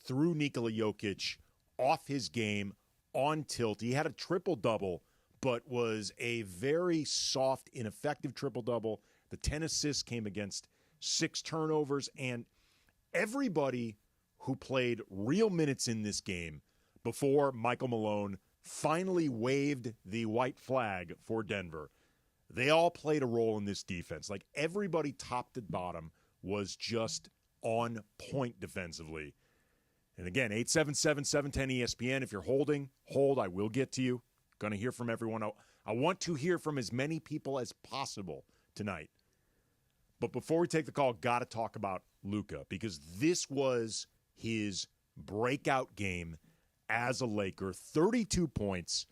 threw Nikola Jokic off his game, on tilt. He had a triple-double, but was a very soft, ineffective triple-double. The 10 assists came against 6 turnovers, and everybody who played real minutes in this game before Michael Malone finally waved the white flag for Denver, they all played a role in this defense. Like, everybody top to bottom was just on point defensively. And again, 877-710-ESPN. If you're holding, hold. I will get to you. Going to hear from everyone. I want to hear from as many people as possible tonight. But before we take the call, got to talk about Luka, because this was his breakout game as a Laker. 32 points,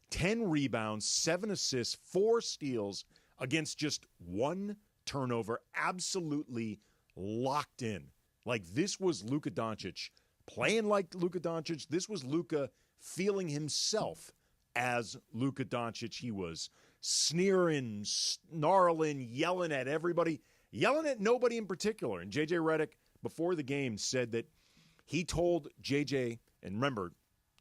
10 rebounds, 7 assists, 4 steals against just 1 turnover. Absolutely locked in. Like, this was Luka Doncic playing like Luka Doncic. This was Luka feeling himself as Luka Doncic. He was sneering, snarling, yelling at everybody, yelling at nobody in particular. And J.J. Redick, before the game, said that he told J.J., and remember,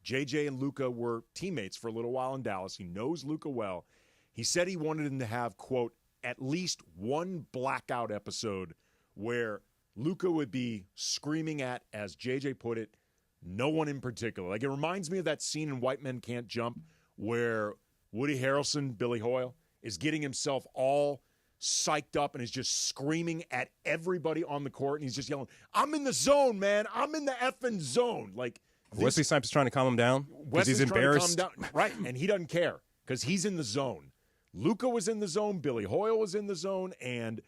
J.J. and Luka were teammates for a little while in Dallas. He knows Luka well. He said he wanted him to have, quote, at least one blackout episode where Luka would be screaming at, as JJ put it, no one in particular. Like, it reminds me of that scene in White Men Can't Jump where Woody Harrelson, Billy Hoyle, is getting himself all psyched up and is just screaming at everybody on the court, and he's just yelling, I'm in the zone, man. I'm in the effing zone. Like, Wesley Snipes is trying to calm him down because he's embarrassed. Right, and he doesn't care because he's in the zone. Luka was in the zone. Billy Hoyle was in the zone, and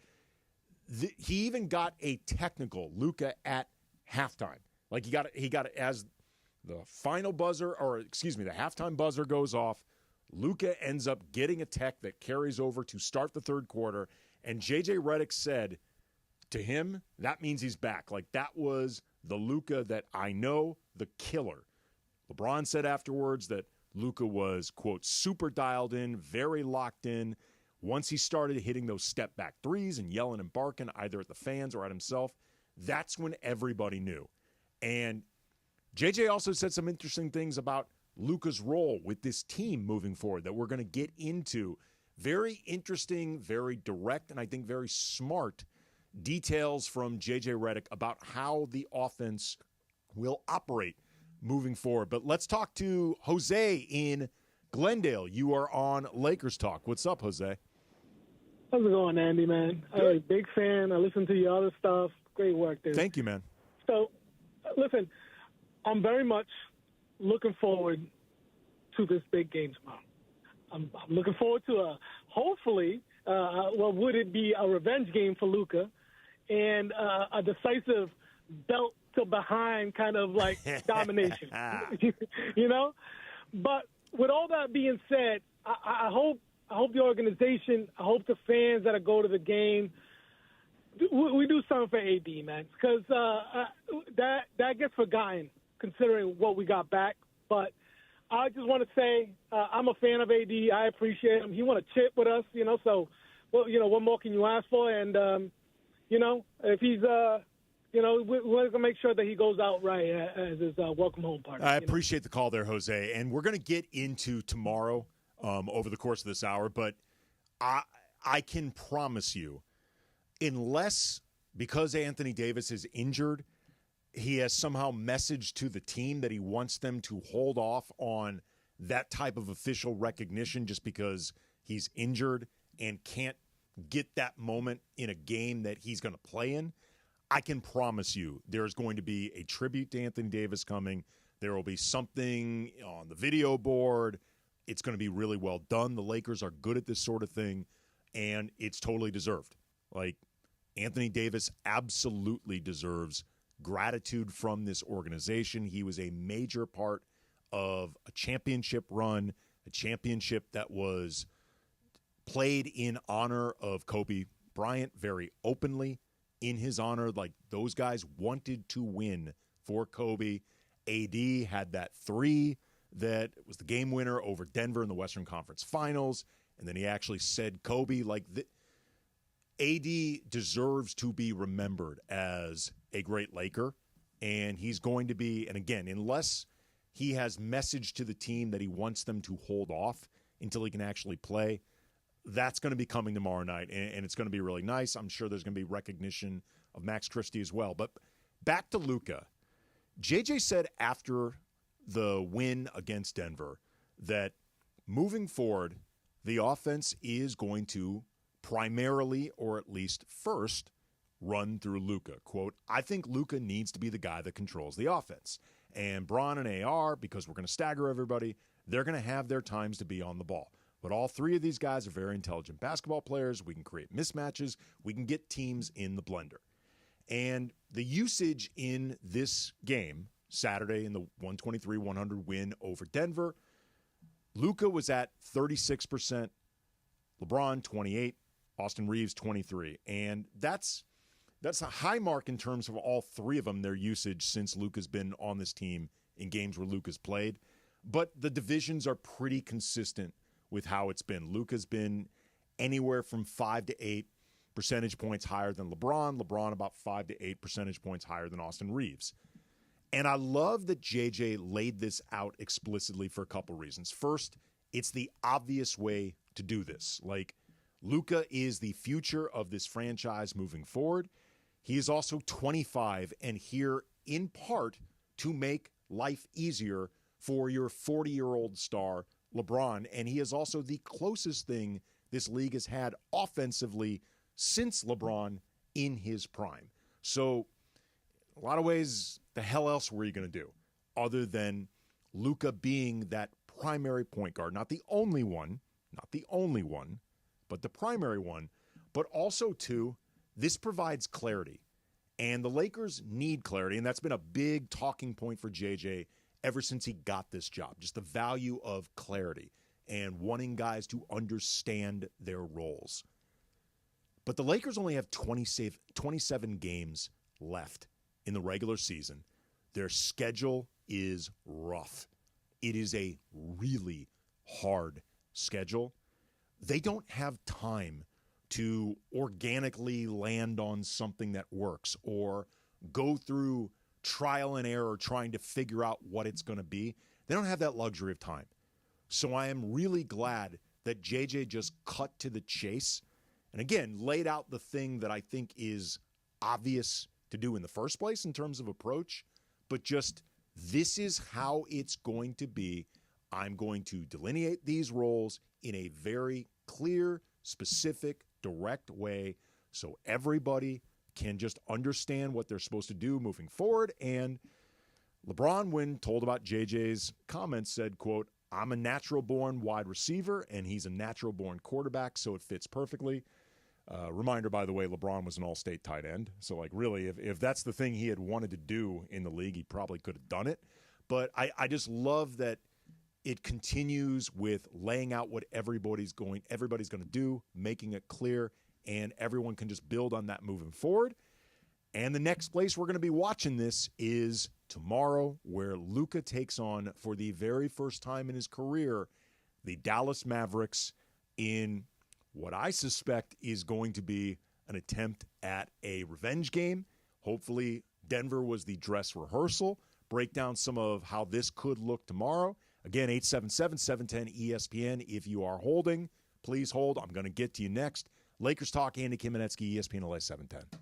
he even got a technical, Luka, at halftime. Like, he got it as the final buzzer, or excuse me, the halftime buzzer goes off. Luka ends up getting a tech that carries over to start the third quarter, and J.J. Redick said to him, that means he's back. Like, that was the Luka that I know, the killer. LeBron said afterwards that Luka was, quote, super dialed in, very locked in. Once he started hitting those step-back threes and yelling and barking either at the fans or at himself, that's when everybody knew. And JJ also said some interesting things about Luka's role with this team moving forward that we're going to get into. Very interesting, very direct, and I think very smart details from JJ Redick about how the offense will operate moving forward. But let's talk to Jose in Glendale. You are on Lakers Talk. What's up, Jose? How's it going, Andy, man? I'm a big fan. I listen to your other stuff. Great work there. Thank you, man. So, listen, I'm very much looking forward to this big game tomorrow. I'm looking forward to hopefully, would it be a revenge game for Luka and a decisive belt to behind kind of like domination, you know? But with all that being said, I hope the organization, I hope the fans that go to the game, we do something for AD, man, because that gets forgotten considering what we got back. But I just want to say I'm a fan of AD. I appreciate him. He won a chip with us, you know, so, well, you know, what more can you ask for? And, you know, if he's you know, we're going to make sure that he goes out right as his welcome home party. I appreciate the call there, Jose. And we're going to get into tomorrow over the course of this hour. But I can promise you, unless because Anthony Davis is injured, he has somehow messaged to the team that he wants them to hold off on that type of official recognition just because he's injured and can't get that moment in a game that he's going to play in. I can promise you there's going to be a tribute to Anthony Davis coming. There will be something on the video board. It's going to be really well done. The Lakers are good at this sort of thing, and it's totally deserved. Like, Anthony Davis absolutely deserves gratitude from this organization. He was a major part of a championship run, a championship that was played in honor of Kobe Bryant very openly. In his honor, like, those guys wanted to win for Kobe. AD had that three that was the game winner over Denver in the Western Conference Finals, and then he actually said Kobe. Like, AD deserves to be remembered as a great Laker, And he's going to be, and again, unless he has message to the team that he wants them to hold off until he can actually play, that's going to be coming tomorrow night, and it's going to be really nice. I'm sure there's going to be recognition of Max Christie as well. But back to Luka. JJ said after the win against Denver that moving forward, the offense is going to primarily, or at least first, run through Luka. Quote, I think Luka needs to be the guy that controls the offense. And Bron and AR, because we're going to stagger everybody, they're going to have their times to be on the ball. But all three of these guys are very intelligent basketball players. We can create mismatches. We can get teams in the blender. And the usage in this game, Saturday in the 123-100 win over Denver, Luka was at 36%, LeBron 28%, Austin Reeves 23%. And that's a high mark in terms of all three of them, their usage since Luka's been on this team in games where Luka's played. But the divisions are pretty consistent with how it's been. Luka's been anywhere from 5 to 8 percentage points higher than LeBron. LeBron about 5 to 8 percentage points higher than Austin Reeves. And I love that JJ laid this out explicitly for a couple reasons. First, it's the obvious way to do this. Like, Luka is the future of this franchise moving forward. He is also 25 and here in part to make life easier for your 40-year-old star, LeBron. And he is also the closest thing this league has had offensively since LeBron in his prime. So, a lot of ways, the hell else were you going to do other than Luka being that primary point guard? Not the only one, but the primary one. But also, too, this provides clarity. And the Lakers need clarity, and that's been a big talking point for JJ ever since he got this job. Just the value of clarity and wanting guys to understand their roles. But the Lakers only have 27 games left in the regular season. Their schedule is rough. It is a really hard schedule. They don't have time to organically land on something that works or go through trial and error trying to figure out what it's going to be. They don't have that luxury of time. So I am really glad that JJ just cut to the chase and, again, laid out the thing that I think is obvious to do in the first place in terms of approach, but just this is how it's going to be. I'm going to delineate these roles in a very clear, specific, direct way so everybody can just understand what they're supposed to do moving forward. And LeBron, when told about JJ's comments, said, quote, I'm a natural-born wide receiver, and he's a natural-born quarterback, so it fits perfectly. Reminder, by the way, LeBron was an all-state tight end. So, like, really, if that's the thing he had wanted to do in the league, he probably could have done it. But I just love that it continues with laying out what everybody's going to do, making it clear, and everyone can just build on that moving forward. And the next place we're going to be watching this is tomorrow, where Luka takes on, for the very first time in his career, the Dallas Mavericks in what I suspect is going to be an attempt at a revenge game. Hopefully, Denver was the dress rehearsal. Break down some of how this could look tomorrow. Again, 877-710-ESPN. If you are holding, please hold. I'm going to get to you next. Lakers Talk, Andy Kamenetsky, ESPN LA 710.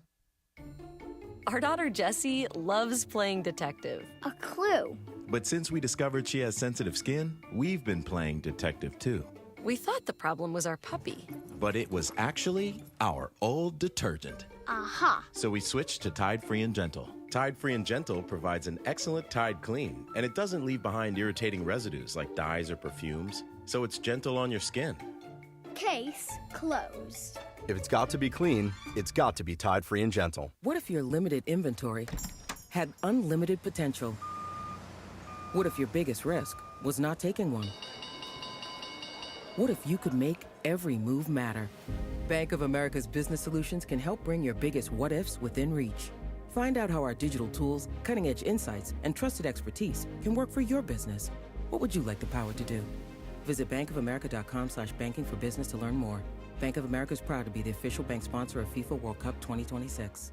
Our daughter Jessie loves playing detective. A clue. But since we discovered she has sensitive skin, we've been playing detective too. We thought the problem was our puppy. But it was actually our old detergent. Aha. So we switched to Tide Free and Gentle. Tide Free and Gentle provides an excellent Tide clean, and it doesn't leave behind irritating residues like dyes or perfumes, so it's gentle on your skin. Case closed. If it's got to be clean, it's got to be Tide Free and Gentle. What if your limited inventory had unlimited potential? What if your biggest risk was not taking one? What if you could make every move matter? Bank of America's business solutions can help bring your biggest what-ifs within reach. Find out how our digital tools, cutting-edge insights, and trusted expertise can work for your business. What would you like the power to do? Visit bankofamerica.com/banking for business to learn more. Bank of America is proud to be the official bank sponsor of FIFA World Cup 2026.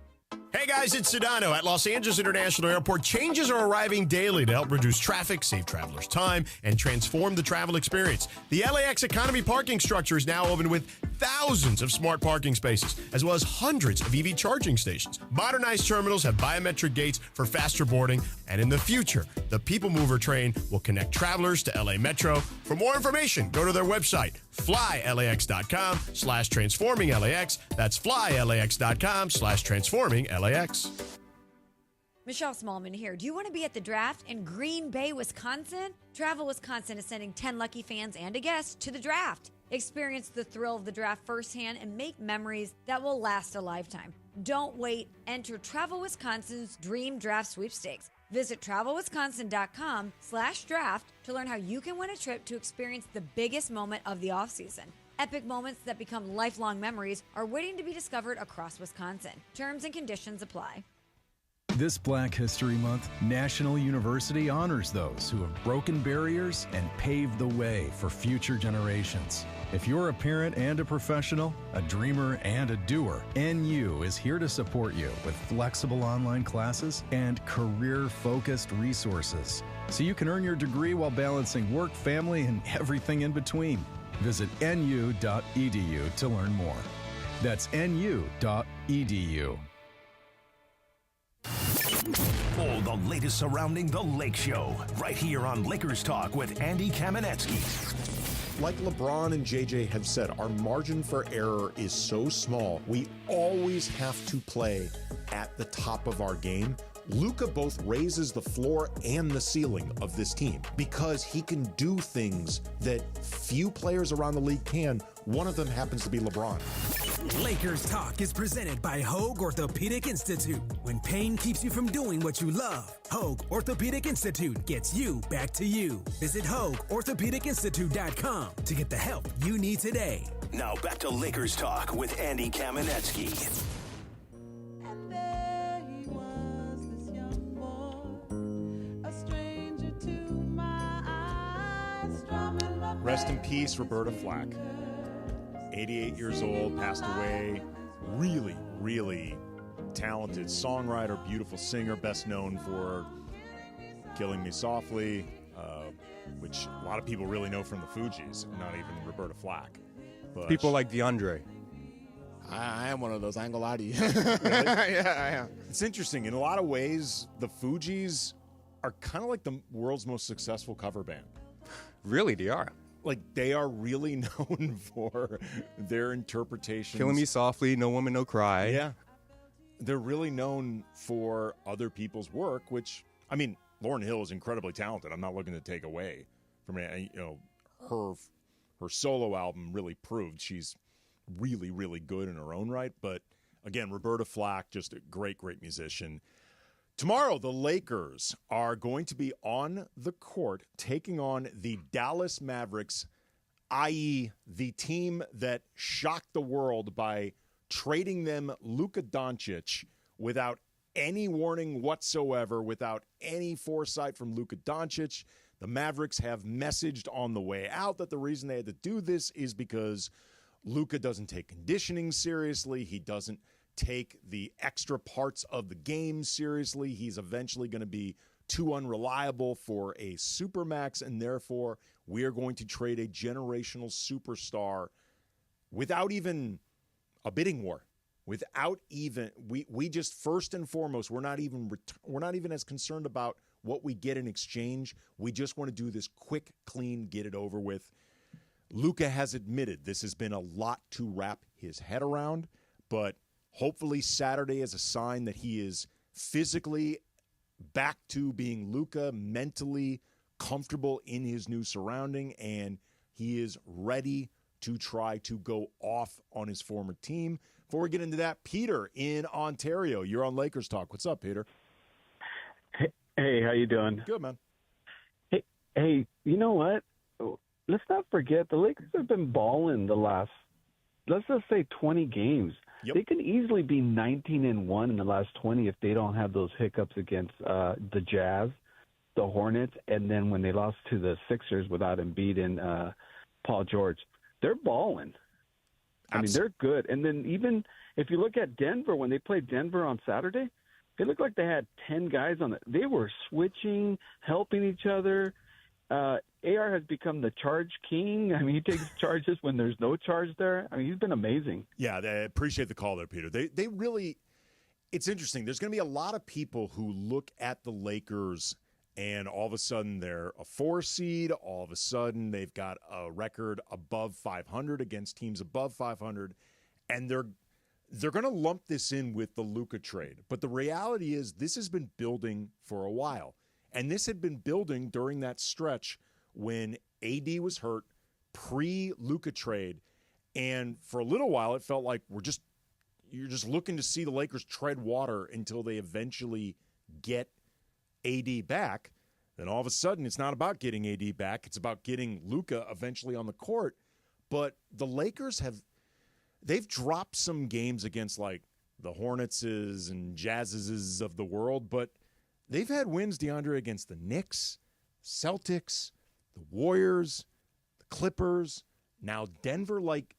Hey guys, it's Sedano. At Los Angeles International Airport, changes are arriving daily to help reduce traffic, save travelers time, and transform the travel experience. The LAX Economy parking structure is now open with thousands of smart parking spaces, as well as hundreds of EV charging stations. Modernized terminals have biometric gates for faster boarding, and in the future, the People Mover train will connect travelers to LA Metro. For more information, go to their website, flylax.com/transforming-LAX. That's flylax.com/transforming-LAX. Michelle Smallman here. Do you want to be at the draft in Green Bay, Wisconsin? Travel Wisconsin is sending 10 lucky fans and a guest to the draft. Experience the thrill of the draft firsthand and make memories that will last a lifetime. Don't wait. Enter Travel Wisconsin's Dream Draft Sweepstakes. Visit travelwisconsin.com/draft to learn how you can win a trip to experience the biggest moment of the offseason. Epic moments that become lifelong memories are waiting to be discovered across Wisconsin. Terms and conditions apply. This Black History Month, National University honors those who have broken barriers and paved the way for future generations. If you're a parent and a professional, a dreamer and a doer, NU is here to support you with flexible online classes and career-focused resources, so you can earn your degree while balancing work, family, and everything in between. Visit nu.edu to learn more. That's nu.edu. All the latest surrounding the Lake Show, right here on Lakers Talk with Andy Kamenetsky. Like LeBron and JJ have said, our margin for error is so small. We always have to play at the top of our game. Luka both raises the floor and the ceiling of this team because he can do things that few players around the league can. One of them happens to be LeBron. Lakers Talk is presented by Hoag Orthopedic Institute. When pain keeps you from doing what you love, Hoag Orthopedic Institute gets you back to you. Visit HoagOrthopedicInstitute.com to get the help you need today. Now back to Lakers Talk with Andy Kamenetsky. Rest in peace, Roberta Flack. 88 years old, passed away. Really, really talented songwriter, beautiful singer, best known for Killing Me Softly, which a lot of people really know from the Fugees, not even Roberta Flack. But people like DeAndre. I am one of those. I ain't gonna lie to you. Really? Yeah, I am. It's interesting. In a lot of ways, the Fugees are kind of like the world's most successful cover band. Really, they are. Like, they are really known for their interpretations. Killing Me Softly, No Woman, No Cry. Yeah. They're really known for other people's work, which, I mean, Lauryn Hill is incredibly talented. I'm not looking to take away from it. You know, her solo album really proved she's really, really good in her own right. But, again, Roberta Flack, just a great, great musician. Tomorrow, the Lakers are going to be on the court taking on the Dallas Mavericks, i.e. the team that shocked the world by trading them Luka Doncic without any warning whatsoever, without any foresight from Luka Doncic. The Mavericks have messaged on the way out that the reason they had to do this is because Luka doesn't take conditioning seriously. He doesn't take the extra parts of the game seriously. He's eventually going to be too unreliable for a supermax, and therefore we are going to trade a generational superstar without even a bidding war. Without even we just first and foremost, we're not even as concerned about what we get in exchange. We just want to do this quick, clean, get it over with. Luka has admitted this has been a lot to wrap his head around, but hopefully Saturday is a sign that he is physically back to being Luka, mentally comfortable in his new surrounding, and he is ready to try to go off on his former team. Before we get into that, Peter in Ontario, you're on Lakers Talk. What's up, Peter? Hey, how you doing? Good, man. Hey, you know what? Let's not forget the Lakers have been balling the last, let's just say 20 games. Yep. They can easily be 19-1 in the last 20 if they don't have those hiccups against the Jazz, the Hornets, and then when they lost to the Sixers without Embiid and Paul George. They're balling. I mean, they're good. And then even if you look at Denver, when they played Denver on Saturday, it looked like they had 10 guys on it. They were switching, helping each other. AR has become the charge king. I mean, he takes charges when there's no charge there. I mean, he's been amazing. Yeah, I appreciate the call there, Peter. They really – it's interesting. There's going to be a lot of people who look at the Lakers and all of a sudden they're a 4 seed. All of a sudden they've got a record above 500 against teams above 500, and they're going to lump this in with the Luka trade. But the reality is this has been building for a while. And this had been building during that stretch when AD was hurt, pre-Luka trade. And for a little while, it felt like you're just looking to see the Lakers tread water until they eventually get AD back. Then all of a sudden, it's not about getting AD back. It's about getting Luka eventually on the court. But the Lakers they've dropped some games against like the Hornetses and Jazzes of the world, but they've had wins, DeAndre, against the Knicks, Celtics, the Warriors, the Clippers, now Denver. Like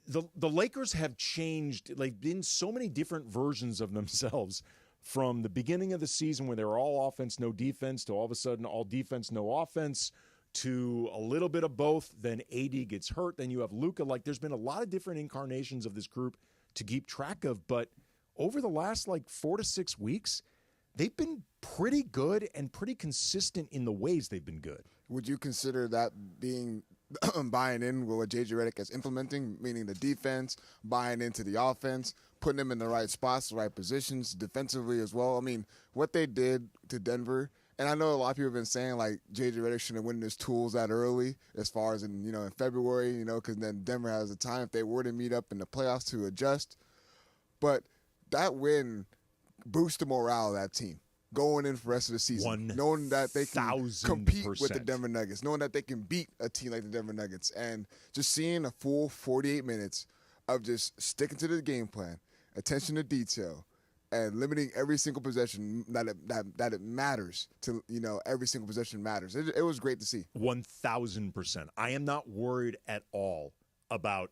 the Lakers have changed. They've been so many different versions of themselves from the beginning of the season when they were all offense, no defense, to all of a sudden all defense, no offense, to a little bit of both. Then AD gets hurt. Then you have Luka. Like there's been a lot of different incarnations of this group to keep track of. But over the last 4 to 6 weeks, they've been pretty good and pretty consistent in the ways they've been good. Would you consider that being buying in with what J.J. Redick is implementing, meaning the defense, buying into the offense, putting them in the right spots, the right positions, defensively as well? I mean, what they did to Denver, and I know a lot of people have been saying, J.J. Redick shouldn't win his tools that early as far as in February, because then Denver has a time if they were to meet up in the playoffs to adjust. But that win boosted morale of that team going in for the rest of the season, knowing that they can compete with the Denver Nuggets, knowing that they can beat a team like the Denver Nuggets, and just seeing a full 48 minutes of just sticking to the game plan, attention to detail, and limiting every single possession that it matters to, every single possession matters. It was great to see. 1,000%. I am not worried at all about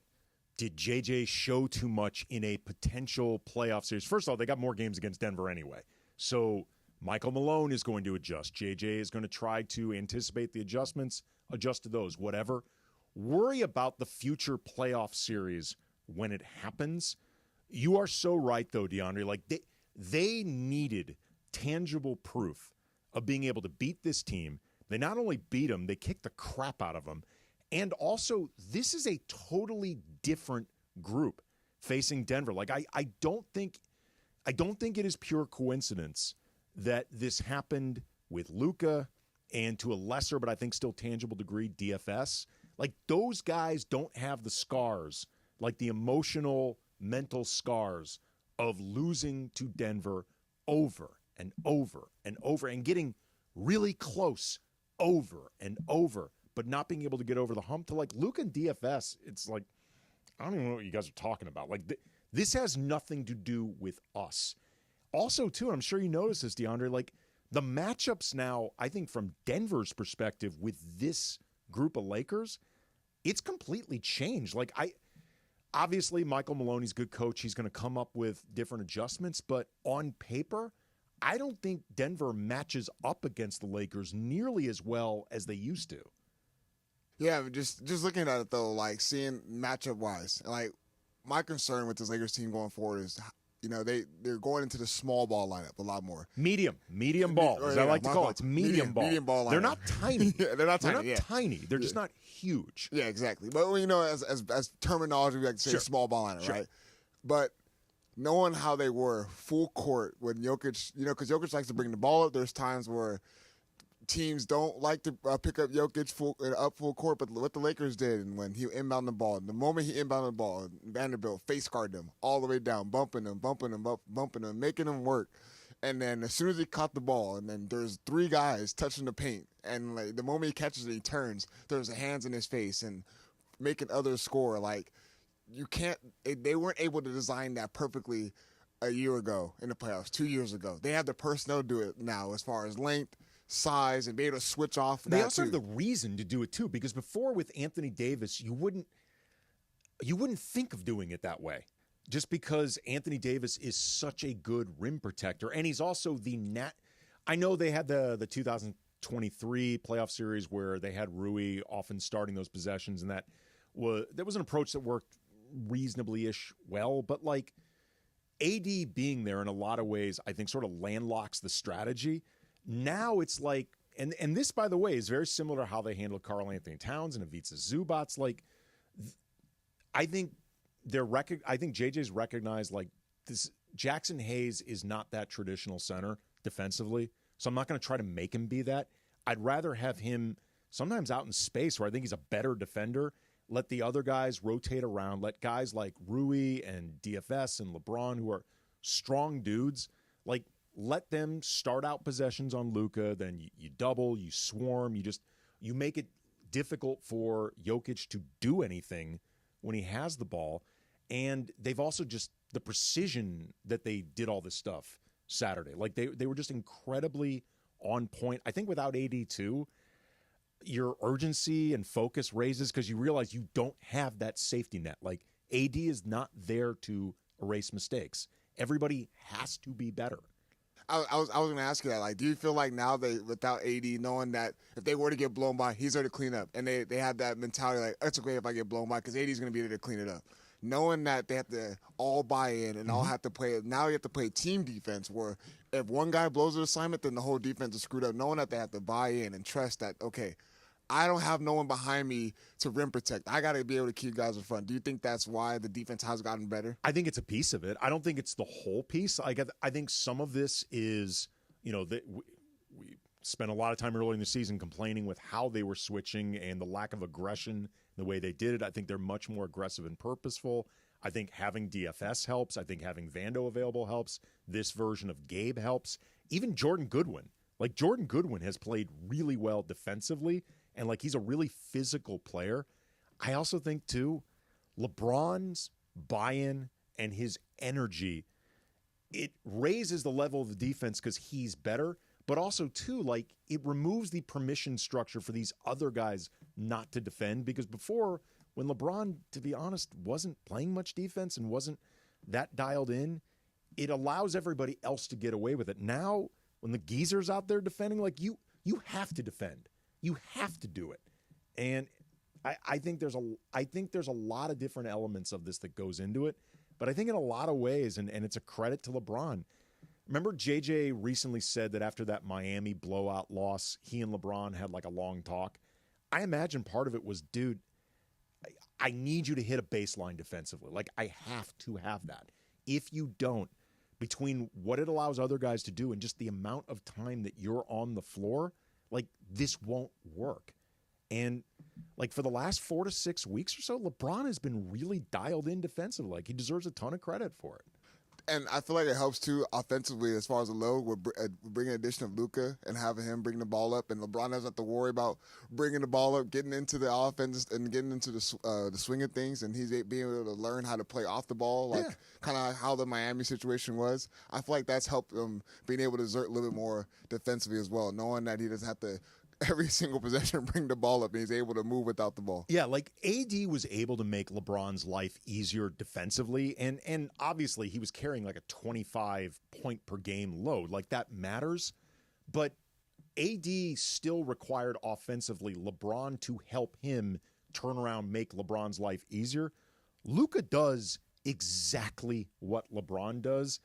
did JJ show too much in a potential playoff series. First of all, they got more games against Denver anyway. So Michael Malone is going to adjust. JJ is going to try to anticipate the adjustments, adjust to those, whatever. Worry about the future playoff series when it happens. You are so right, though, DeAndre. They needed tangible proof of being able to beat this team. They not only beat them, they kicked the crap out of them. And also, this is a totally different group facing Denver. I don't think it is pure coincidence that this happened with Luka and to a lesser, but I think still tangible degree, DFS. Those guys don't have the scars, the emotional, mental scars of losing to Denver over and over and over and getting really close over and over, but not being able to get over the hump to Luka and DFS. It's I don't even know what you guys are talking about. This has nothing to do with us. Also, too, and I'm sure you noticed this, DeAndre, the matchups now, I think from Denver's perspective with this group of Lakers, it's completely changed. Obviously, Michael Maloney's a good coach. He's going to come up with different adjustments, but on paper, I don't think Denver matches up against the Lakers nearly as well as they used to. Yeah, just looking at it, though, seeing matchup-wise, my concern with this Lakers team going forward is, they're going into the small ball lineup a lot more. Medium ball, as I like to call it. It's medium ball. Medium ball lineup. They're not tiny. They're not tiny. Tiny. They're just not huge. Yeah, exactly. But, as terminology, we like to say small ball lineup, right? But knowing how they were full court when Jokic, because Jokic likes to bring the ball up, there's times where teams don't like to pick up Jokic full court, but what the Lakers did, and when he inbounded the ball, the moment he inbounded the ball, Vanderbilt face guarded him all the way down, bumping him, making him work. And then as soon as he caught the ball, and then there's 3 guys touching the paint, and the moment he catches it, he turns, there's hands in his face and making others score. You can't. They weren't able to design that perfectly a year ago in the playoffs, 2 years ago. They have the personnel to do it now as far as length, size, and be able to switch off. They also have the reason to do it, too, because before with Anthony Davis, you wouldn't you wouldn't think of doing it that way just because Anthony Davis is such a good rim protector. And he's also I know they had the 2023 playoff series where they had Rui often starting those possessions, and that was an approach that worked reasonably-ish well. But, like, AD being there in a lot of ways, I think, sort of landlocks the strategy. Now it's like, and this, by the way, is very similar to how they handled Karl Anthony Towns and Ivica Zubac. Like, I think JJ's recognized, like, this Jackson Hayes is not that traditional center defensively, so I'm not going to try to make him be that. I'd rather have him sometimes out in space where I think he's a better defender. Let the other guys rotate around. Let guys like Rui and DFS and LeBron, who are strong dudes, like, let them start out possessions on Luka. Then you double, you swarm, you make it difficult for Jokic to do anything when he has the ball. And they've also just the precision that they did all this stuff Saturday. Like, they were just incredibly on point. I think without AD too, your urgency and focus raises because you realize you don't have that safety net. Like, AD is not there to erase mistakes. Everybody has to be better. I was going to ask you that. Like, do you feel like now without AD, knowing that if they were to get blown by, he's there to clean up, and they have that mentality like, it's okay if I get blown by because AD's going to be there to clean it up. Knowing that they have to all buy in and all have to play, now you have to play team defense where if one guy blows an assignment, then the whole defense is screwed up. Knowing that they have to buy in and trust that, okay, I don't have no one behind me to rim protect. I got to be able to keep guys in front. Do you think that's why the defense has gotten better? I think it's a piece of it. I don't think it's the whole piece. I think some of this is, we spent a lot of time early in the season complaining with how they were switching and the lack of aggression, the way they did it. I think they're much more aggressive and purposeful. I think having DFS helps. I think having Vando available helps. This version of Gabe helps. Even Jordan Goodwin. Like, Jordan Goodwin has played really well defensively, and, like, he's a really physical player. I also think, too, LeBron's buy-in and his energy, it raises the level of the defense because he's better, but also, too, like, it removes the permission structure for these other guys not to defend, because before, when LeBron, to be honest, wasn't playing much defense and wasn't that dialed in, it allows everybody else to get away with it. Now, when the geezer's out there defending, like, you have to defend. You have to do it. And I think there's a lot of different elements of this that goes into it. But I think in a lot of ways, and it's a credit to LeBron. Remember JJ recently said that after that Miami blowout loss, he and LeBron had like a long talk. I imagine part of it was, dude, I need you to hit a baseline defensively. Like, I have to have that. If you don't, between what it allows other guys to do and just the amount of time that you're on the floor, like, this won't work. And, like, for the last 4 to 6 weeks or so, LeBron has been really dialed in defensively. Like, he deserves a ton of credit for it. And I feel like it helps, too, offensively as far as the load with bringing addition of Luka and having him bring the ball up. And LeBron doesn't have to worry about bringing the ball up, getting into the offense and getting into the swing of things. And he's being able to learn how to play off the ball, like kind of how the Miami situation was. I feel like that's helped him being able to exert a little bit more defensively as well, knowing that he doesn't have to every single possession bring the ball up, and he's able to move without the ball. Yeah, like, AD was able to make LeBron's life easier defensively, and obviously he was carrying like a 25-point-per-game load. Like, that matters, but AD still required offensively LeBron to help him turn around, make LeBron's life easier. Luka does exactly what LeBron does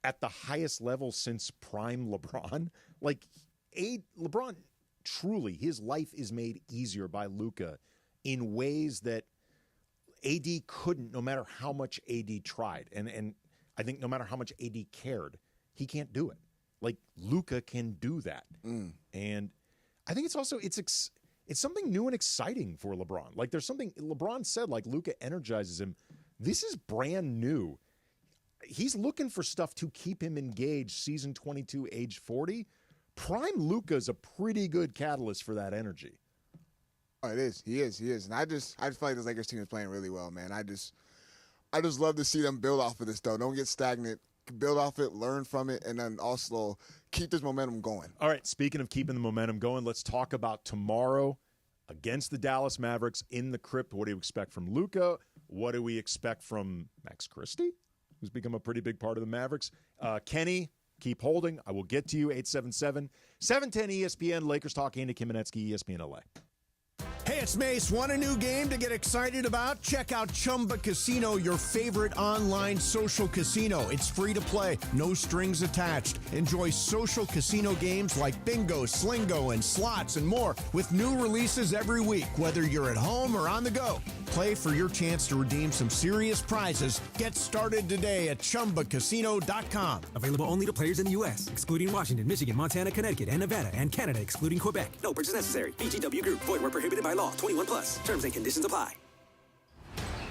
at the highest level since prime LeBron. Like, LeBron... Truly, his life is made easier by Luka in ways that AD couldn't, no matter how much AD tried. And I think no matter how much AD cared, he can't do it. Like, Luka can do that. And I think it's also, it's something new and exciting for LeBron. Like, there's something, LeBron said, like, Luka energizes him. This is brand new. He's looking for stuff to keep him engaged season 22, age 40. Prime Luka is a pretty good catalyst for that energy. Oh, it is. He is. And I just feel like this Lakers team is playing really well, man. I just love to see them build off of this, though. Don't get stagnant. Build off it, learn from it, and then also keep this momentum going. All right, speaking of keeping the momentum going, let's talk about tomorrow against the Dallas Mavericks in the Crypt. What do you expect from Luka? what do we expect from Max Christie, who's become a pretty big part of the Mavericks? Kenny, keep holding. I will get to you. 877-710 ESPN. Lakers Talk. Andy Kamenetsky, ESPN LA. Hey, it's Mace. Want a new game to get excited about? Check out Chumba Casino, your favorite online social casino. It's free to play, no strings attached. Enjoy social casino games like bingo, slingo, and slots and more with new releases every week, whether you're at home or on the go. Play for your chance to redeem some serious prizes. Get started today at ChumbaCasino.com. Available only to players in the U.S., excluding Washington, Michigan, Montana, Connecticut, and Nevada, and Canada, excluding Quebec. No purchase necessary. VGW Group. Void where prohibited by law. 21 plus. Terms and conditions apply.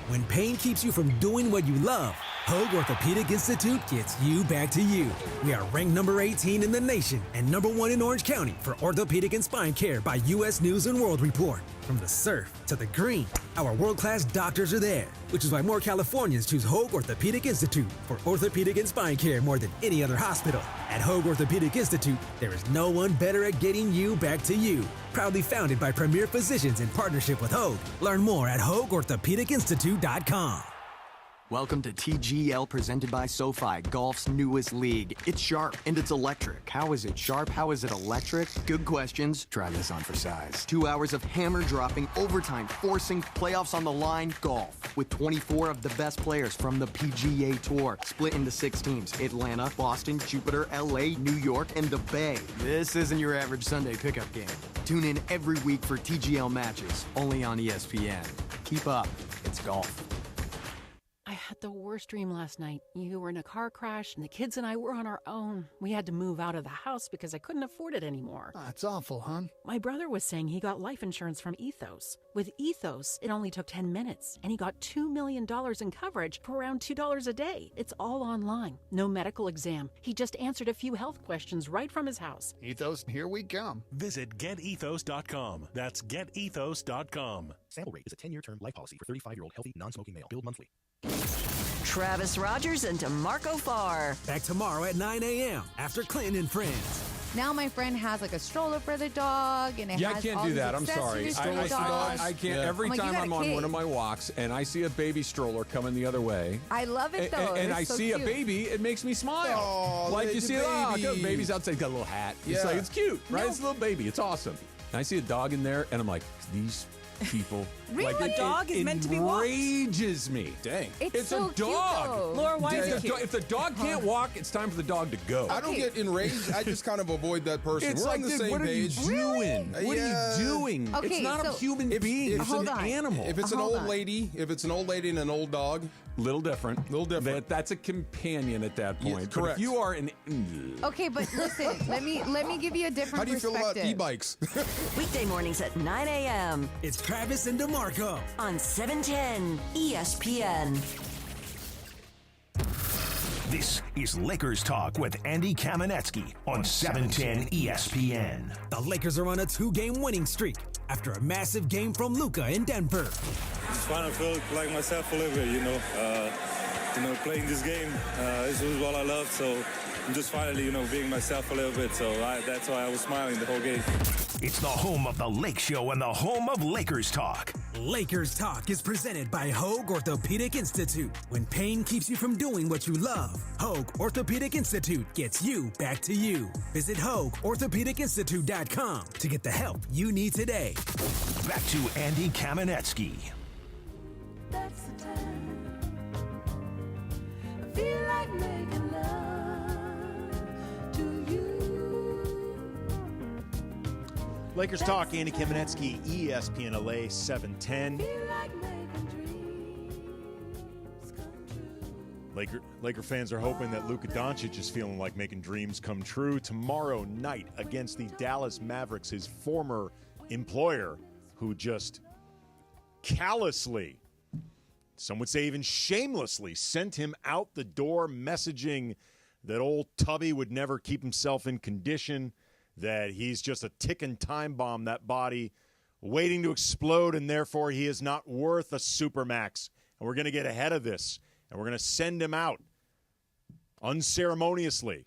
When pain keeps you from doing what you love, Hoag Orthopedic Institute gets you back to you. We are ranked number 18 in the nation and number 1 in Orange County for orthopedic and spine care by U.S. News & World Report. From the surf to the green, our world-class doctors are there, which is why more Californians choose Hoag Orthopedic Institute for orthopedic and spine care more than any other hospital. At Hoag Orthopedic Institute, there is no one better at getting you back to you. Proudly founded by premier physicians in partnership with Hoag. Learn more at HoagOrthopedicInstitute.com. Welcome to TGL presented by SoFi, golf's newest league. It's sharp and it's electric. How is it sharp? How is it electric? Good questions. Try this on for size. 2 hours of hammer dropping, overtime, forcing, playoffs on the line, golf. With 24 of the best players from the PGA Tour, split into 6 teams. Atlanta, Boston, Jupiter, LA, New York, and the Bay. This isn't your average Sunday pickup game. Tune in every week for TGL matches, only on ESPN. Keep up. It's golf. I had the worst dream last night. You were in a car crash, and the kids and I were on our own. We had to move out of the house because I couldn't afford it anymore. That's awful, hon. My brother was saying he got life insurance from Ethos. With Ethos, it only took 10 minutes, and he got $2 million in coverage for around $2 a day. It's all online. No medical exam. He just answered a few health questions right from his house. Ethos, here we come. Visit GetEthos.com. That's GetEthos.com. Sample rate is a 10-year term life policy for 35-year-old healthy, non-smoking male. Billed monthly. Travis Rogers and DeMarco Farr. Back tomorrow at 9 a.m. after Clinton and Friends. Now my friend has like a stroller for the dog, and it has I can't all do these that. I'm sorry. accessories for the dog. I can't. Every I'm like, time you got I'm a on kid. one of my walks and I see a baby stroller coming the other way, I love it though. and They're I so see cute. a baby, it makes me smile. Oh, like you the see, baby. baby's outside, got a little hat. It's Yeah. like it's cute, right? No. It's a little baby. It's awesome. And I see a dog in there, and I'm like, these people. Really? Like, A dog is meant to be walked. Enrages me. Dang. It's so a cute, dog. though. Laura, why is If it the, cute? if the dog can't walk, it's time for the dog to go. I don't get enraged. I just kind of avoid that person. It's We're like, on the dude, same what are you page. doing? What are you doing? Okay, it's not a so- human being. It's Hold an on. animal. If it's an Hold old on. lady, and an old dog, Little different. Little different. That's a companion at that Yes, point. But correct. if you are an Okay, but listen, let me give you a different how do you feel about perspective. e-bikes? Weekday mornings at 9 a.m. It's Travis and DeMarco. on 710 ESPN. This is Lakers Talk with Andy Kamenetsky on 710 ESPN. The Lakers are on a 2-game winning streak after a massive game from Luka in Denver. Just trying to feel like myself a little bit, playing this game. This was what I love, so I'm just finally, being myself a little bit. So that's why I was smiling the whole game. It's the home of the Lake Show and the home of Lakers Talk. Lakers Talk is presented by Hoag Orthopedic Institute. When pain keeps you from doing what you love, Hoag Orthopedic Institute gets you back to you. Visit HoagOrthopedicInstitute.com to get the help you need today. Back to Andy Kamenetsky. That's the time. I feel like making love to you. Lakers Talk, Andy Kamenetsky, ESPN LA 710. Feel like making dreams come true. Laker fans are hoping that Luka Doncic is feeling like making dreams come true tomorrow night against the Dallas Mavericks, his former employer, who just callously, some would say even shamelessly, sent him out the door messaging that old Tubby would never keep himself in condition, that he's just a ticking time bomb, that body, waiting to explode, and therefore he is not worth a supermax. And we're going to get ahead of this, and we're going to send him out unceremoniously.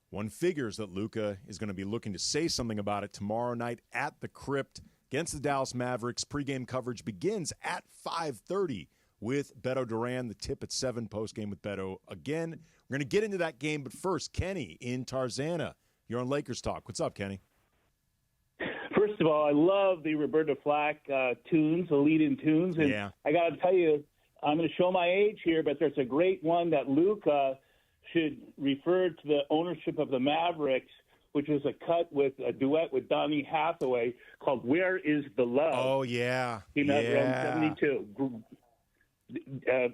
One figures that Luka is going to be looking to say something about it tomorrow night at the Crypt against the Dallas Mavericks. Pregame coverage begins at 5:30 with Beto Duran. The tip at 7, postgame with Beto again. We're going to get into that game, but first, Kenny in Tarzana. You're on Lakers Talk. What's up, Kenny? First of all, I love the Roberta Flack tunes, the lead-in tunes. And I got to tell you, I'm going to show my age here, but there's a great one that Luka should refer to the ownership of the Mavericks, which was a cut with a duet with Donny Hathaway called "Where Is the Love?" Oh, yeah. Around 72.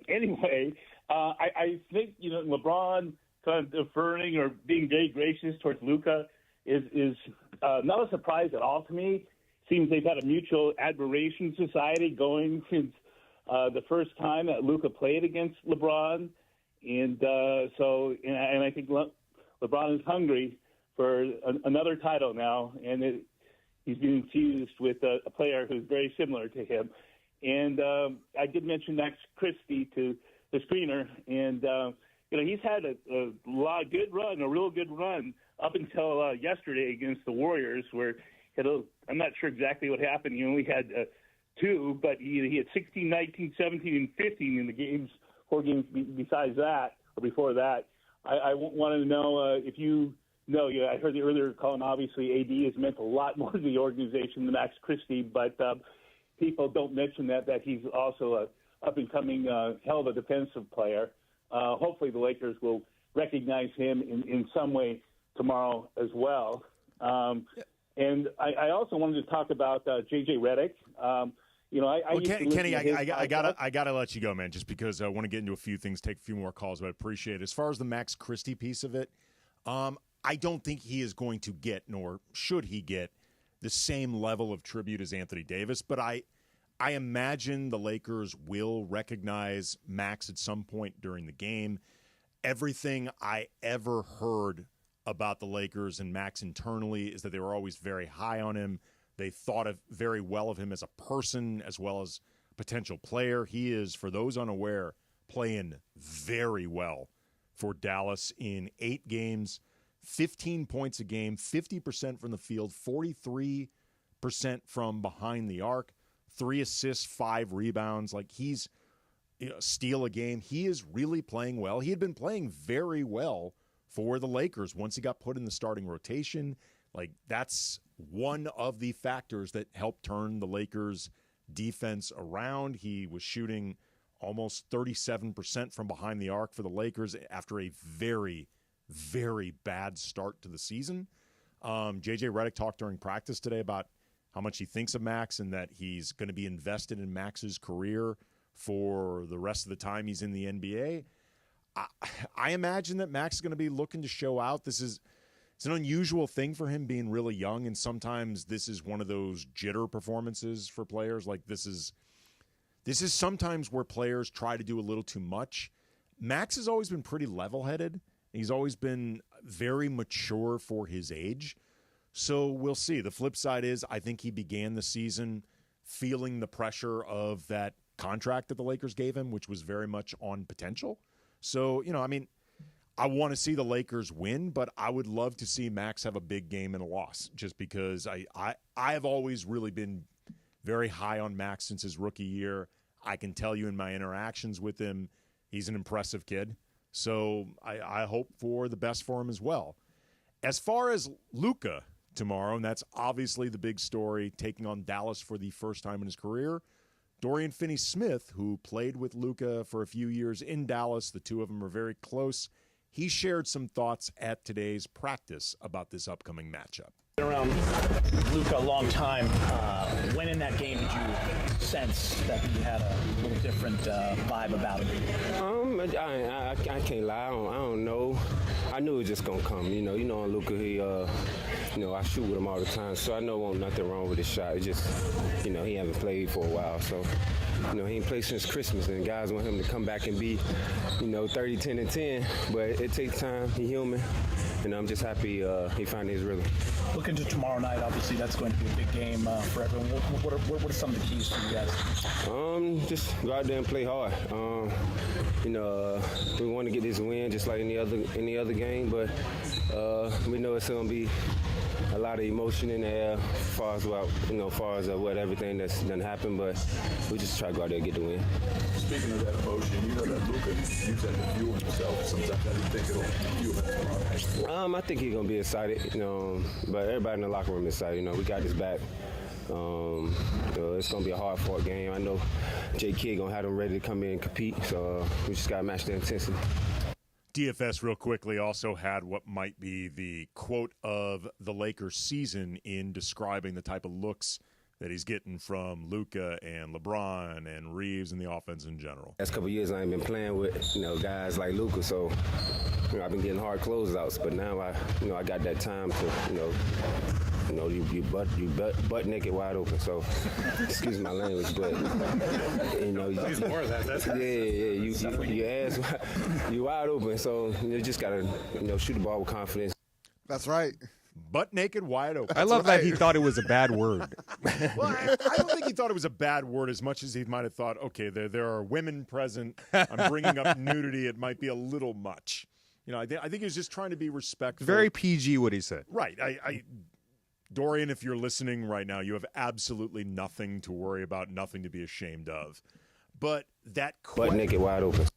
Anyway, I think, LeBron kind of deferring or being very gracious towards Luka is not a surprise at all to me. Seems they've had a mutual admiration society going since the first time that Luka played against LeBron. And and I think LeBron is hungry for another title now, and he's being infused with a player who's very similar to him. And I did mention Max Christie to the screener, and he's had a real good run up until yesterday against the Warriors, where I'm not sure exactly what happened. He only had 2, but he had 16, 19, 17, and 15 in the 4 games besides that, or before that. I wanted to know if you know. I heard the earlier call, and obviously AD has meant a lot more to the organization than Max Christie, but people don't mention that he's also a up-and-coming hell of a defensive player. Hopefully the Lakers will recognize him in some way tomorrow as well. And I also wanted to talk about J.J. Redick. Kenny, I gotta let you go, man, just because I want to get into a few things, take a few more calls, but I appreciate it. As far as the Max Christie piece of it, I don't think he is going to get, nor should he get, the same level of tribute as Anthony Davis, but I imagine the Lakers will recognize Max at some point during the game. Everything I ever heard about the Lakers and Max internally is that they were always very high on him. They thought very well of him as a person as well as a potential player. He is, for those unaware, playing very well for Dallas in 8 games, 15 points a game, 50% from the field, 43% from behind the arc, 3 assists, 5 rebounds. Like, he's steal a game. He is really playing well. He had been playing very well for the Lakers once he got put in the starting rotation. Like, that's one of the factors that helped turn the Lakers' defense around. He was shooting almost 37% from behind the arc for the Lakers after a very, very bad start to the season. J.J. Redick talked during practice today about how much he thinks of Max and that he's going to be invested in Max's career for the rest of the time he's in the NBA. I imagine that Max is going to be looking to show out. It's an unusual thing for him being really young, and sometimes this is one of those jitter performances for players. Like, this is sometimes where players try to do a little too much. Max has always been pretty level-headed. He's always been very mature for his age. So we'll see. The flip side is I think he began the season feeling the pressure of that contract that the Lakers gave him, which was very much on potential. So, I want to see the Lakers win, but I would love to see Max have a big game and a loss, just because I have always really been very high on Max since his rookie year. I can tell you in my interactions with him, he's an impressive kid. So I hope for the best for him as well. As far as Luka tomorrow, and that's obviously the big story, taking on Dallas for the first time in his career, Dorian Finney-Smith, who played with Luka for a few years in Dallas, the two of them are very close. He shared some thoughts at today's practice about this upcoming matchup. Been around Luka a long time. When in that game did you sense that you had a little different vibe about it? I can't lie. I don't know. I knew it was just gonna come. You know, on Luka, he, I shoot with him all the time, so I know there wasn't nothing wrong with his shot. It's just, he hasn't played for a while, so. He ain't played since Christmas, and guys want him to come back and be, 30, 10, and 10. But it takes time. He's human, and I'm just happy he found his rhythm. Looking to tomorrow night, obviously that's going to be a big game for everyone. What are some of the keys for you guys? Just go out there and play hard. We want to get this win just like any other game, but we know it's going to be a lot of emotion in the air as far as what everything that's done happened, but we just try to go out there and get the win. Speaking of that emotion, you know that Luka uses that to fuel himself. Sometimes how do you think it'll fuel him tomorrow? I think he's gonna be excited, but everybody in the locker room is excited. We got this back. It's gonna be a hard-fought game. I know J. Kidd gonna have them ready to come in and compete, so we just gotta match the intensity. DFS real quickly also had what might be the quote of the Lakers season in describing the type of looks that he's getting from Luka and LeBron and Reeves and the offense in general. Last couple of years I ain't been playing with guys like Luka, so I've been getting hard closeouts. But now I got that time to you butt naked wide open. So excuse my language, but Please more of that. You ass you wide open. So you just gotta shoot the ball with confidence. That's right. Butt naked, wide open. I love that he thought it was a bad word. Well, I don't think he thought it was a bad word as much as he might have thought, okay, there are women present. I'm bringing up nudity. It might be a little much. I think he was just trying to be respectful. Very PG what he said. Right. Dorian, if you're listening right now, you have absolutely nothing to worry about, nothing to be ashamed of. But that butt naked wide open.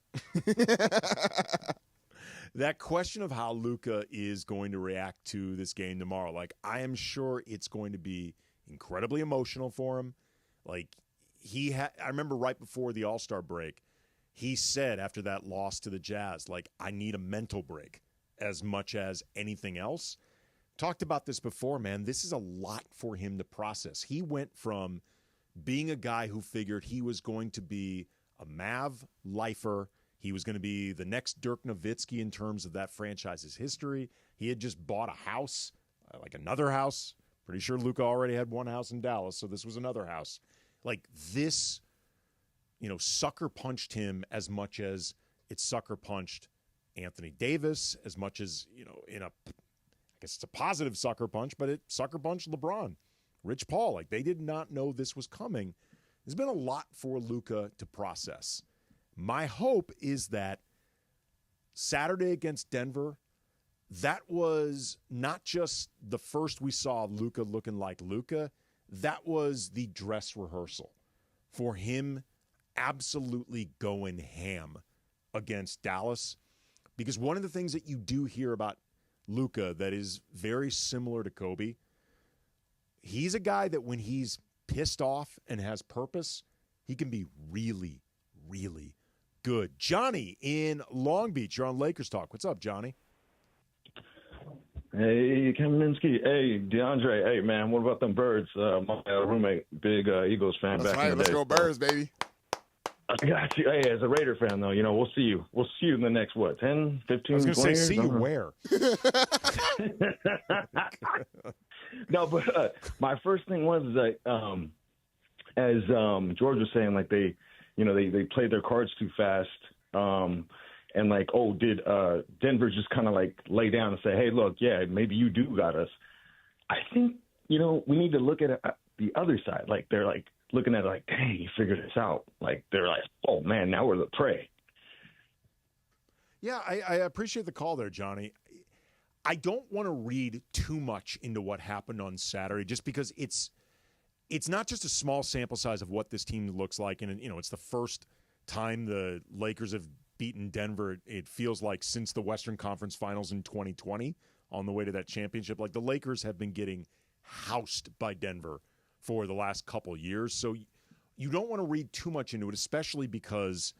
That question of how Luka is going to react to this game tomorrow, I am sure it's going to be incredibly emotional for him. I remember right before the All-Star break, he said after that loss to the Jazz, I need a mental break as much as anything else. Talked about this before, man. This is a lot for him to process. He went from being a guy who figured he was going to be a Mav lifer. He was going to be the next Dirk Nowitzki in terms of that franchise's history. He had just bought a house, another house. Pretty sure Luka already had one house in Dallas, so this was another house. This, sucker punched him as much as it sucker punched Anthony Davis, as much as, I guess it's a positive sucker punch, but it sucker punched LeBron, Rich Paul. They did not know this was coming. There's been a lot for Luka to process. My hope is that Saturday against Denver, that was not just the first we saw Luka looking like Luka. That was the dress rehearsal for him absolutely going ham against Dallas. Because one of the things that you do hear about Luka that is very similar to Kobe, he's a guy that when he's pissed off and has purpose, he can be really, really good. Johnny in Long Beach, you're on Lakers Talk. What's up, Johnny? Hey, Kaminsky. Hey, DeAndre. Hey, man, what about them Birds? My roommate, big Eagles fan. That's back right. in the Let's day. go Birds, baby. I got you. Hey, as a Raider fan, though, we'll see you. We'll see you in the next, 10, 15, I was going to 20 say, years? see you where? No, but my first thing was as George was saying, they played their cards too fast. Did Denver just kind of lay down and say, hey, look, yeah, maybe you do got us. I think, we need to look at it, the other side. They're looking at it dang, you figured this out. They're oh, man, now we're the prey. Yeah, I appreciate the call there, Johnny. I don't want to read too much into what happened on Saturday just because it's not just a small sample size of what this team looks like. And, it's the first time the Lakers have beaten Denver, it feels like, since the Western Conference Finals in 2020 on the way to that championship. The Lakers have been getting housed by Denver for the last couple years. So you don't want to read too much into it, especially because,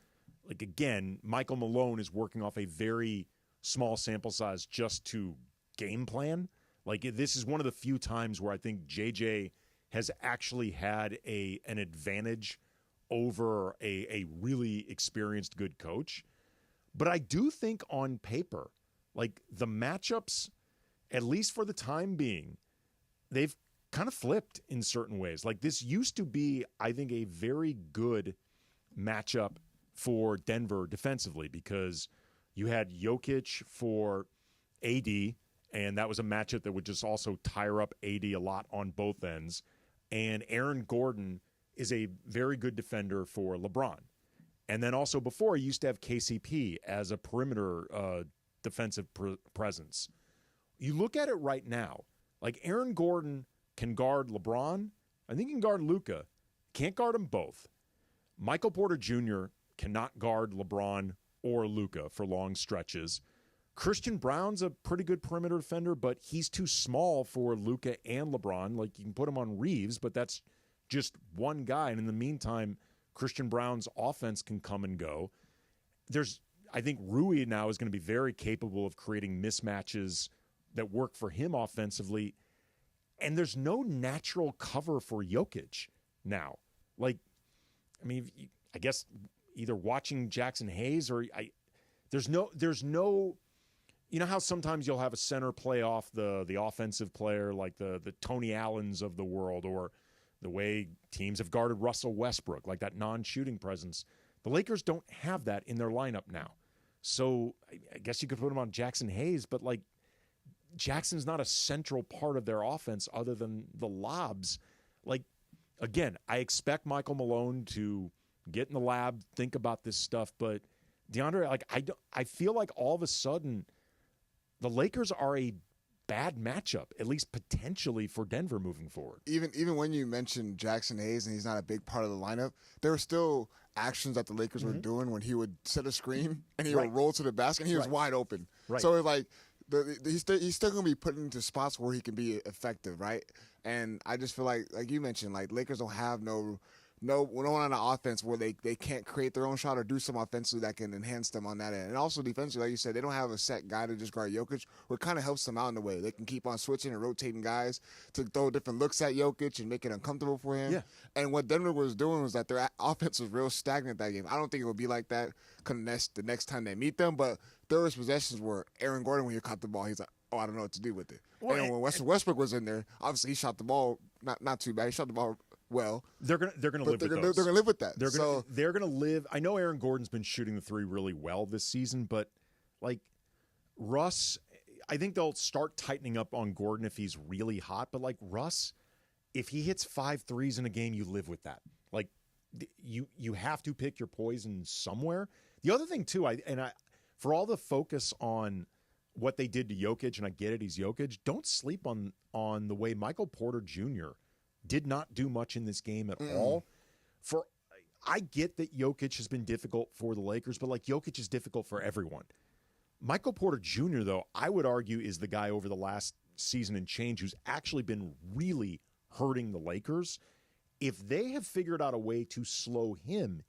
again, Michael Malone is working off a very small sample size just to game plan. This is one of the few times where I think JJ has actually had an advantage over a really experienced good coach. But I do think on paper, the matchups, at least for the time being, they've kind of flipped in certain ways. This used to be, I think, a very good matchup for Denver defensively because you had Jokic for AD, and that was a matchup that would just also tire up AD a lot on both ends. And Aaron Gordon is a very good defender for LeBron. And then also before, he used to have KCP as a perimeter defensive presence. You look at it right now, Like, Aaron Gordon can guard LeBron. I think he can guard Luka. Can't guard them both. Michael Porter Jr. cannot guard LeBron or Luka for long stretches. Christian Brown's a pretty good perimeter defender, but he's too small for Luka and LeBron. Like, you can put him on Reeves, but that's just one guy. And in the meantime, Christian Brown's offense can come and go. I think Rui now is going to be very capable of creating mismatches that work for him offensively. And there's no natural cover for Jokic now. Like, I mean, I guess either watching Jackson Hayes or there's no. You know how sometimes you'll have a center play off the offensive player, like the Tony Allens of the world, or the way teams have guarded Russell Westbrook, like that non-shooting presence. The Lakers don't have that in their lineup now. So I guess you could put him on Jackson Hayes, but like Jackson's not a central part of their offense other than the lobs. Like, again, I expect Michael Malone to get in the lab, think about this stuff, but DeAndre, like I feel like all of a sudden the Lakers are a bad matchup, at least potentially, for Denver moving forward. Even when you mentioned Jackson Hayes and he's not a big part of the lineup, there were still actions that the Lakers were doing when he would set a screen and he would roll to the basket and he was wide open. Right. So it's like he's still going to be put into spots where he can be effective, right? And I just feel like you mentioned, like Lakers don't have no one on the offense where they can't create their own shot or do some offensively that can enhance them on that end. And also defensively, like you said, they don't have a set guy to just guard Jokic, which kind of helps them out in a way. They can keep on switching and rotating guys to throw different looks at Jokic and make it uncomfortable for him. Yeah. And what Denver was doing was that their offense was real stagnant that game. I don't think it would be like that the next time they meet them, but there was possessions where Aaron Gordon, when he caught the ball, he's like, oh, I don't know what to do with it. Well, and when Westbrook was in there, obviously he shot the ball not too bad. He shot the ball well. They're gonna live with those. They're gonna live with that. They're gonna live. I know Aaron Gordon's been shooting the three really well this season, but like Russ, I think they'll start tightening up on Gordon if he's really hot. But like Russ, if he hits 5 threes in a game, you live with that. Like you have to pick your poison somewhere. The other thing too, for all the focus on what they did to Jokic, and I get it, he's Jokic. Don't sleep on the way Michael Porter Jr. did not do much in this game at all. I get that Jokic has been difficult for the Lakers, but like Jokic is difficult for everyone. Michael Porter Jr., though, I would argue is the guy over the last season and change who's actually been really hurting the Lakers. If they have figured out a way to slow him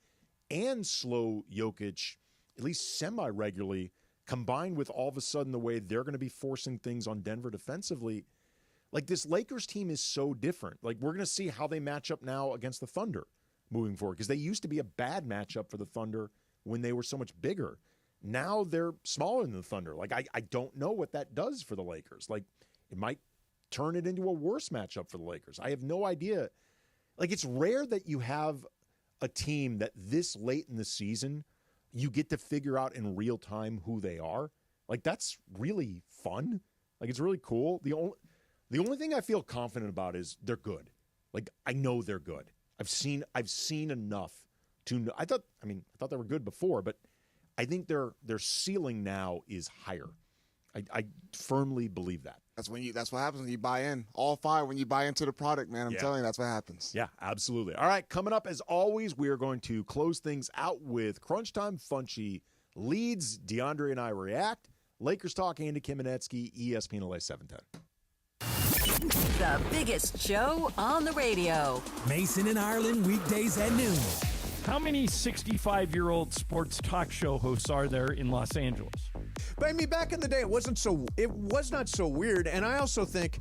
and slow Jokic, at least semi-regularly, combined with all of a sudden the way they're going to be forcing things on Denver defensively, like this Lakers team is so different. Like we're going to see how they match up now against the Thunder moving forward, because they used to be a bad matchup for the Thunder when they were so much bigger. Now they're smaller than the Thunder. Like I don't know what that does for the Lakers. Like it might turn it into a worse matchup for the Lakers. I have no idea. Like it's rare that you have a team that this late in the season you get to figure out in real time who they are. Like that's really fun. Like it's really cool. The only thing I feel confident about is they're good. Like I know they're good. I've seen enough to know. I thought they were good before, but I think their ceiling now is higher. I firmly believe that. That's what happens when you buy in. All 5 when you buy into the product, man. I'm telling you, that's what happens. Yeah, absolutely. All right, coming up as always, we are going to close things out with Crunch Time Funchy leads. DeAndre and I react. Lakers talk. Andy Kamenetsky, ESPN LA 710. The biggest show on the radio. Mason and Ireland, weekdays at noon. How many 65-year-old sports talk show hosts are there in Los Angeles? But I mean, back in the day, it was not so weird. And I also think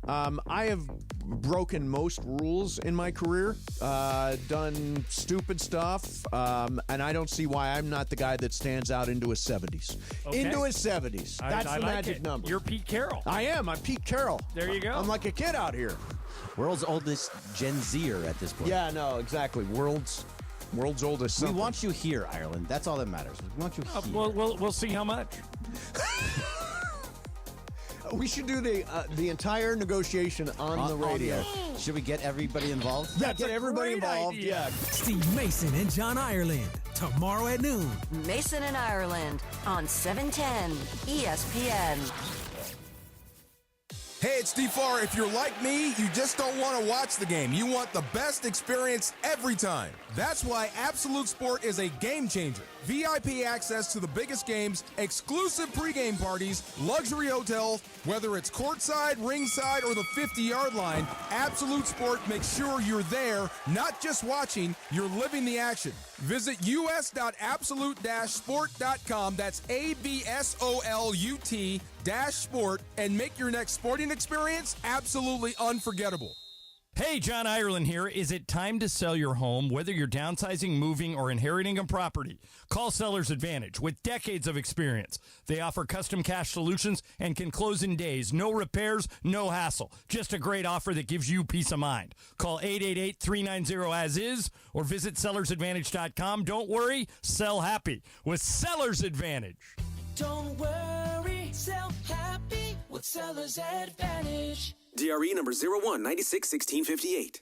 I have broken most rules in my career, done stupid stuff, and I don't see why I'm not the guy that stands out into his 70s. Okay. Into his 70s. That's the magic number. You're Pete Carroll. I am. I'm Pete Carroll. There you go. I'm like a kid out here. World's oldest Gen Zer at this point. Yeah, no, exactly. World's oldest. We want you here, Ireland. That's all that matters. We want you here. We'll see how much. We should do the entire negotiation on the radio. Should we get everybody involved? Yeah, get everybody involved. Idea. Yeah. Steve Mason and John Ireland. Tomorrow at noon. Mason and Ireland on 710 ESPN. Hey, it's D4. If you're like me, you just don't want to watch the game. You want the best experience every time. That's why Absolute Sport is a game changer. VIP access to the biggest games, exclusive pregame parties, luxury hotels, whether it's courtside, ringside, or the 50-yard line, Absolute Sport makes sure you're there, not just watching, you're living the action. Visit us.absolute-sport.com. That's ABSOLUT-sport, and make your next sporting experience absolutely unforgettable. Hey, John Ireland here. Is it time to sell your home? Whether you're downsizing, moving, or inheriting a property, call Seller's Advantage. With decades of experience, they offer custom cash solutions and can close in days. No repairs, no hassle. Just a great offer that gives you peace of mind. Call 888-390-AS-IS or visit sellersadvantage.com. Don't worry, sell happy with Seller's Advantage. Don't worry, sell happy with Seller's Advantage. DRE number 01961658.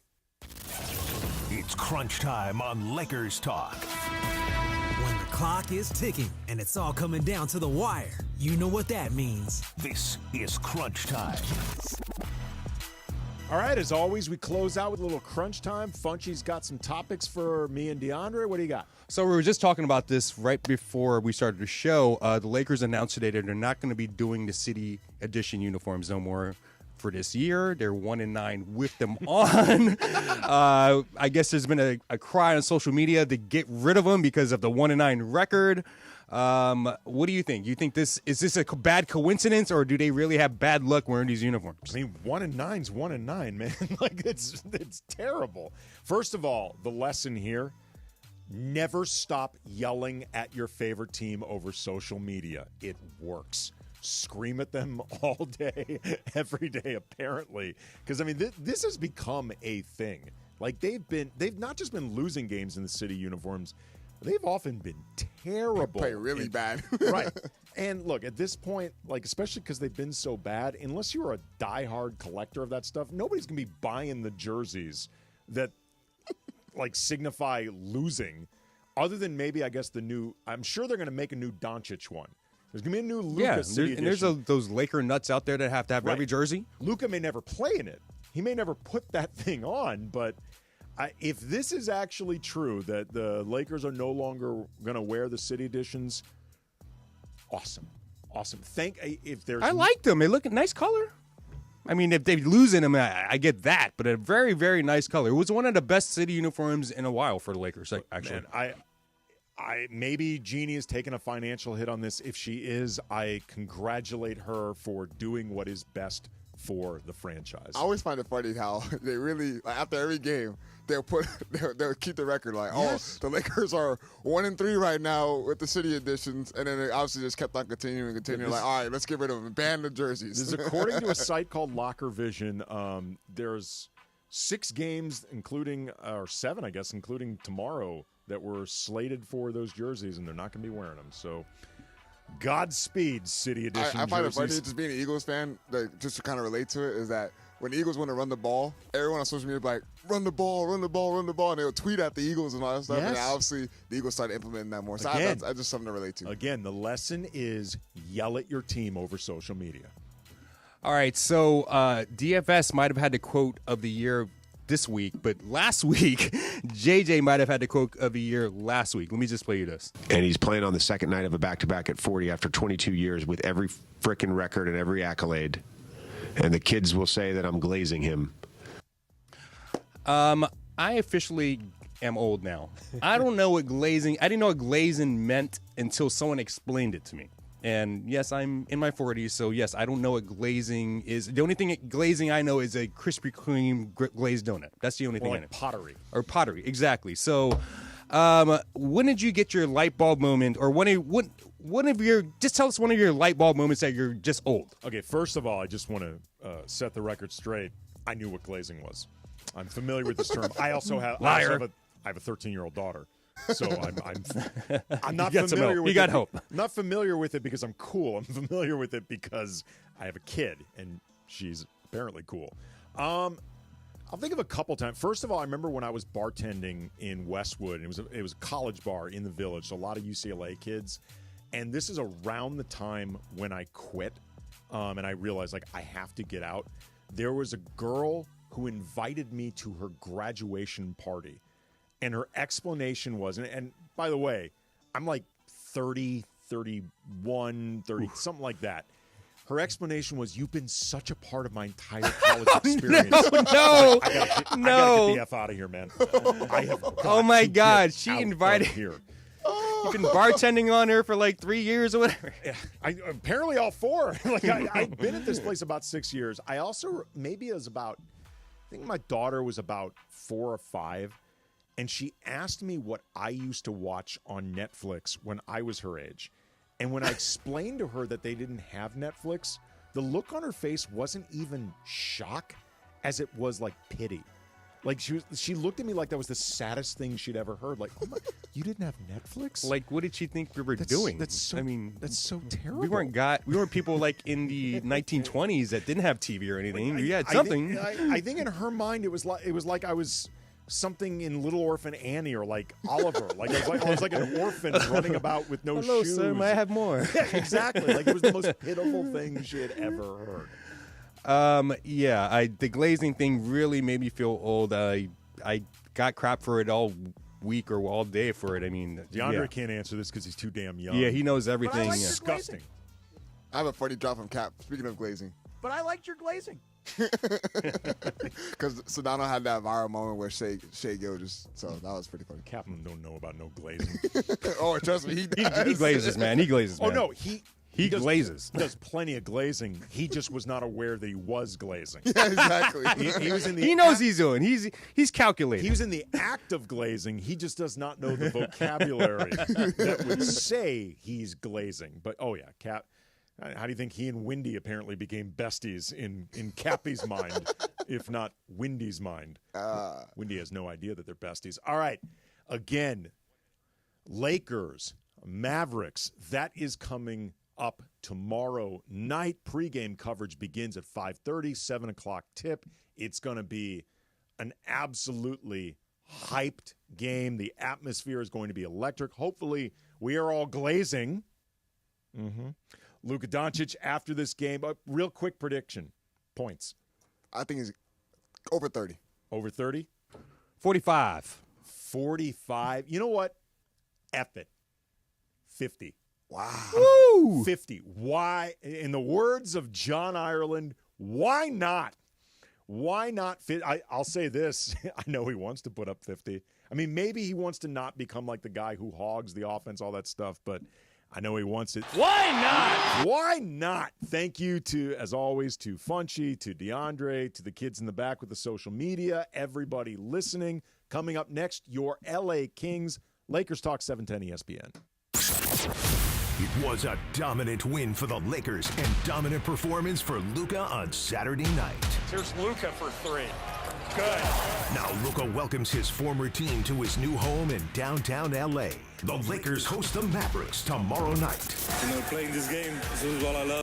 It's crunch time on Lakers Talk. When the clock is ticking and it's all coming down to the wire, you know what that means. This is crunch time. All right, as always, we close out with a little crunch time. Funchy's got some topics for me and DeAndre. What do you got? So we were just talking about this right before we started the show. The Lakers announced today that they're not going to be doing the City Edition uniforms no more for this year. They're 1-9 with them on. I guess there's been a cry on social media to get rid of them because of the 1-9 record. What do you think? You think is this a bad coincidence, or do they really have bad luck wearing these uniforms? I mean, 1-9's 1-9, man. Like it's terrible. First of all, the lesson here: never stop yelling at your favorite team over social media. It works. Scream at them all day, every day, apparently. Because, I mean, this has become a thing. Like, they've not just been losing games in the City uniforms, they've often been terrible. They play really bad. Right. And, look, at this point, like, especially because they've been so bad, unless you're a diehard collector of that stuff, nobody's going to be buying the jerseys that, like, signify losing, other than maybe, I guess, I'm sure they're going to make a new Doncic one. There's going to be a new Luka City edition. And there's those Laker nuts out there that have to have every jersey. Luka may never play in it. He may never put that thing on. But if this is actually true, that the Lakers are no longer going to wear the City editions, awesome. I like them. They look a nice color. I mean, if they lose in them, I get that. But a very, very nice color. It was one of the best City uniforms in a while for the Lakers, actually. Man, maybe Jeannie is taking a financial hit on this. If she is, I congratulate her for doing what is best for the franchise. I always find it funny how they really, after every game, they'll keep the record like, Yes. the Lakers are 1-3 right now with the City editions, and then they obviously just kept on continuing. Like, all right, let's get rid of them, ban the jerseys. This is according to a site called Locker Vision. There's 6 games, or 7, I guess, including tomorrow, that were slated for those jerseys, and they're not going to be wearing them. So, Godspeed, City Edition I find jerseys. it funny, just being an Eagles fan, just to kind of relate to it, is that when the Eagles want to run the ball, everyone on social media is like, run the ball, run the ball, run the ball, and they'll tweet at the Eagles and all that stuff. Yes. And obviously, the Eagles started implementing that more. So Again, that's just something to relate to. Again, the lesson is yell at your team over social media. All right, so DFS might have had the quote of the year this week, but last week, JJ might have had the quote of the year last week. Let me just play you this. And he's playing on the second night of a back-to-back at 40 after 22 years with every frickin' record and every accolade. And the kids will say that I'm glazing him. I officially am old now. I didn't know what glazing meant until someone explained it to me. And yes, I'm in my 40s, so yes, I don't know what glazing is. The only thing glazing I know is a Krispy Kreme glazed donut. That's the only thing I know. Pottery. Or pottery, exactly. So, when did you get your light bulb moment, or just tell us one of your light bulb moments that you're just old? Okay, first of all, I just want to set the record straight. I knew what glazing was. I'm familiar with this term. I also have a 13-year-old daughter. So I'm not familiar with it. You got hope. Not familiar with it because I'm cool. I'm familiar with it because I have a kid and she's apparently cool. I'll think of a couple times. First of all, I remember when I was bartending in Westwood. And it was a college bar in the Village, so a lot of UCLA kids. And this is around the time when I quit. and I realized, like, I have to get out. There was a girl who invited me to her graduation party, and her explanation was, and by the way, I'm like 30, 31, 30, something like that. Her explanation was, "You've been such a part of my entire college experience." No, I gotta get the F out of here, man. I have Oh my God, get she out invited of here. You've been bartending on her for like 3 years or whatever. Yeah, apparently all 4. Like I've been at this place about 6 years. I also maybe it was about, I think my daughter was about 4 or 5, and she asked me what I used to watch on Netflix when I was her age. And when I explained to her that they didn't have Netflix, the look on her face wasn't even shock, as it was like pity. Like she looked at me like that was the saddest thing she'd ever heard. Like, oh my, you didn't have Netflix? Like, what did she think we were doing? That's so. I mean, that's so terrible. We weren't people like in the 1920s that didn't have TV or anything. We had something. I think in her mind it was like I was something in Little Orphan Annie or like Oliver. Like I was like an orphan running about with no Hello, shoes. sir, may I have more? Yeah, exactly. Like it was the most pitiful thing she had ever heard. The glazing thing really made me feel old. I got crap for it all week or all day for it. I mean, DeAndre can't answer this because he's too damn young. Yeah, he knows everything. But I like Disgusting. I have a funny drop from Cap. Speaking of glazing. But I liked your glazing. Because Sedano had that viral moment where Shea Gilgeous, so that was pretty funny. Captain don't know about no glazing. Oh, trust me, he does. He glazes, man. He glazes, man. Oh, no, he glazes. He does plenty of glazing. He just was not aware that he was glazing. Yeah, exactly. He was in the He knows he's doing. He's calculating. He was in the act of glazing. He just does not know the vocabulary that would say he's glazing. But, oh, yeah, Cap. How do you think he and Windy apparently became besties in Cappy's mind, if not Windy's mind? Windy has no idea that they're besties. All right. Again, Lakers, Mavericks, that is coming up tomorrow night. Pre-game coverage begins at 5:30, 7 o'clock tip. It's going to be an absolutely hyped game. The atmosphere is going to be electric. Hopefully, we are all glazing. Mm-hmm. Luka Doncic after this game. Real quick prediction. Points. I think he's over 30. Over 30? 45. 45. You know what? F it. 50. Wow. Woo! 50. Why? In the words of John Ireland, why not? Why not? I'll say this. I know he wants to put up 50. I mean, maybe he wants to not become like the guy who hogs the offense, all that stuff, but I know he wants it. Why not? Why not? Thank you to, as always, to Funchy, to DeAndre, to the kids in the back with the social media, everybody listening. Coming up next, your LA Kings. Lakers Talk 710 ESPN. It was a dominant win for the Lakers and dominant performance for Luka on Saturday night. Here's Luka for 3. Good. Now Luka welcomes his former team to his new home in downtown LA. The Lakers host the Mavericks tomorrow night. Playing this game, this is what I love.